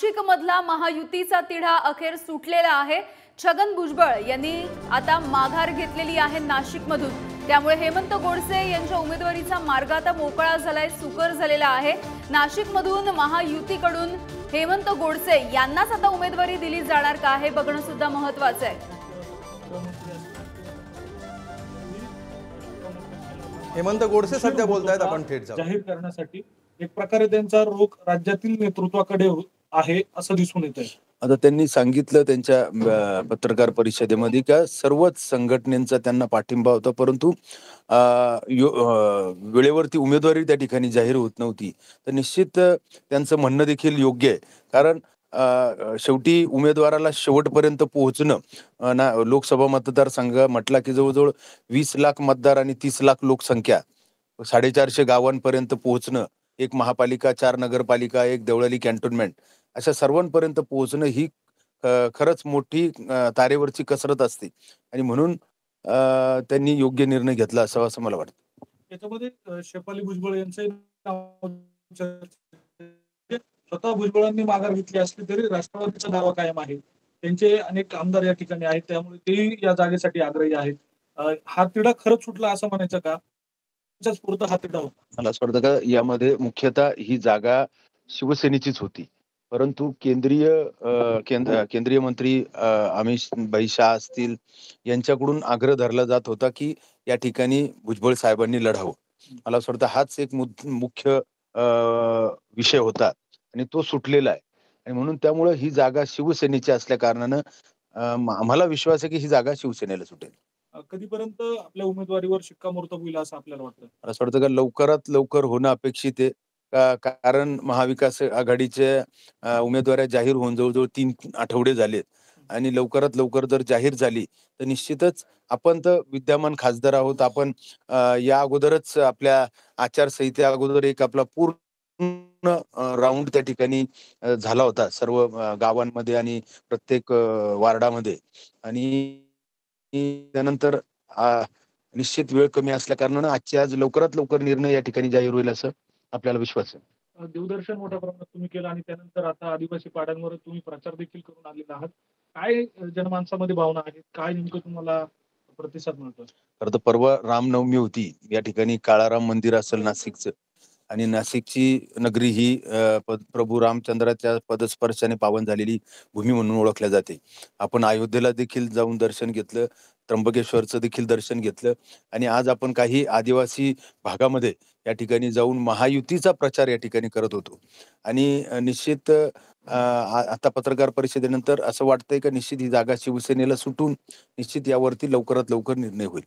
नाशिक मधला महायुतीचा तिढा अखेर सुटलेला आहे। छगन भुजबळ यांनी आता माघार घेतलेली आहे नाशिकमधून। त्यामुळे हेमंत गोडसे यांच्या उमेदवारीचा मार्ग आता मोकळा झालाय, सुकर झालेला आहे। नाशिकमधून महायुतीकडून हेमंत गोडसे यांनाच आता उमेदवारी दिली जाणार का हे बघणं सुद्धा महत्त्वाचं आहे। हेमंत गोडसे सध्या बोलतायत, आपण थेट जाऊ। जाहीर करण्यासाठी एक प्रकारे त्यांचा रोख राज्यातील नेतृत्वाकडे आहे असं दिसून येत आहे। आता त्यांनी सांगितलं त्यांच्या पत्रकार परिषदेमध्ये का सर्वच संघटनेचा त्यांना पाठिंबा होता, परंतु वेळेवरती उमेदवारी त्या ठिकाणी जाहीर होत नव्हती। तर निश्चित त्यांचं म्हणणं देखील योग्य आहे, कारण शेवटी उमेदवाराला शेवटपर्यंत पोहोचणं ना। लोकसभा मतदारसंघ म्हटला की जवळजवळ 20 लाख मतदार आणि 30 लाख लोकसंख्या, 450 गावांपर्यंत पोहोचणं, एक महापालिका, 4 नगरपालिका, एक देवळाली कॅन्टोन्मेंट, अशा सर्वांपर्यंत पोहोचणं ही खरंच मोठी तारेवरची कसरत असते आणि म्हणून त्यांनी योग्य निर्णय घेतला असावा असं मला वाटतं। याच्यामध्ये शेफाली भुजबळ यांचे नाव, स्वतः भुजबळांनी माघार घेतली असली तरी राष्ट्रवादीचा दावा कायम आहे। त्यांचे अनेक आमदार या ठिकाणी आहेत, त्यामुळे तेही या जागेसाठी आग्रही आहेत। हा तिढा खरंच सुटला असं म्हणायचं का? हा तिढा होता? मला असं वाटतं का यामध्ये मुख्यतः ही जागा शिवसेनेचीच होती, परंतु केंद्रीय मंत्री अमित भाई शाह असतील यांच्याकडून आग्रह धरला जात होता की या ठिकाणी भुजबळ साहेबांनी लढावं। मला असं वाटतं हाच एक मुख्य विषय होता आणि तो सुटलेला आहे आणि म्हणून त्यामुळे ही जागा शिवसेनेची असल्या कारणानं आम्हाला विश्वास आहे की ही जागा शिवसेनेला सुटेल। कधीपर्यंत आपल्या उमेदवारीवर शिक्कामोर्तब होईल असं आपल्याला वाटतं? असं वाटतं का लवकरात लवकर होणं अपेक्षित आहे, कारण महाविकास आघाडीच्या उमेदवारी जाहीर होऊन जवळजवळ 3 आठवडे झालेत आणि लवकरात लवकर जर जाहीर झाली तर निश्चितच आपण तर विद्यमान खासदार आहोत। आपण या अगोदरच आपल्या आचारसंहिते अगोदर एक आपला पूर्ण राऊंड त्या ठिकाणी झाला होता सर्व गावांमध्ये आणि प्रत्येक वार्डामध्ये, आणि त्यानंतर निश्चित वेळ कमी असल्या कारणानं आजच्या आज लवकरात लवकर निर्णय या ठिकाणी जाहीर होईल असं आपल्याला विश्वास आहे। देवदर्शन मोठ्या प्रमाणात तुम्ही केलं आणि त्यानंतर आता आदिवासी पाड्यांवर तुम्ही प्रचार देखील करून आलेला आहात। काय जनमानसामध्ये भावना आहेत, काय नेमकं तुम्हाला प्रतिसाद मिळतो? खरं तर परवा रामनवमी होती, या ठिकाणी काळाराम मंदिर असेल नाशिकचं, आणि नाशिकची नगरी ही प्रभू रामचंद्राच्या पदस्पर्शाने पावन झालेली भूमी म्हणून ओळखल्या जाते। आपण अयोध्येला देखील जाऊन दर्शन घेतलं, त्र्यंबकेश्वरचं देखील दर्शन घेतलं आणि आज आपण काही आदिवासी भागामध्ये या ठिकाणी जाऊन महायुतीचा प्रचार या ठिकाणी करत होतो आणि निश्चित आता पत्रकार परिषदेनंतर असं वाटतंय की निश्चित ही जागा शिवसेनेला सुटून निश्चित यावरती लवकरात लवकर निर्णय होईल।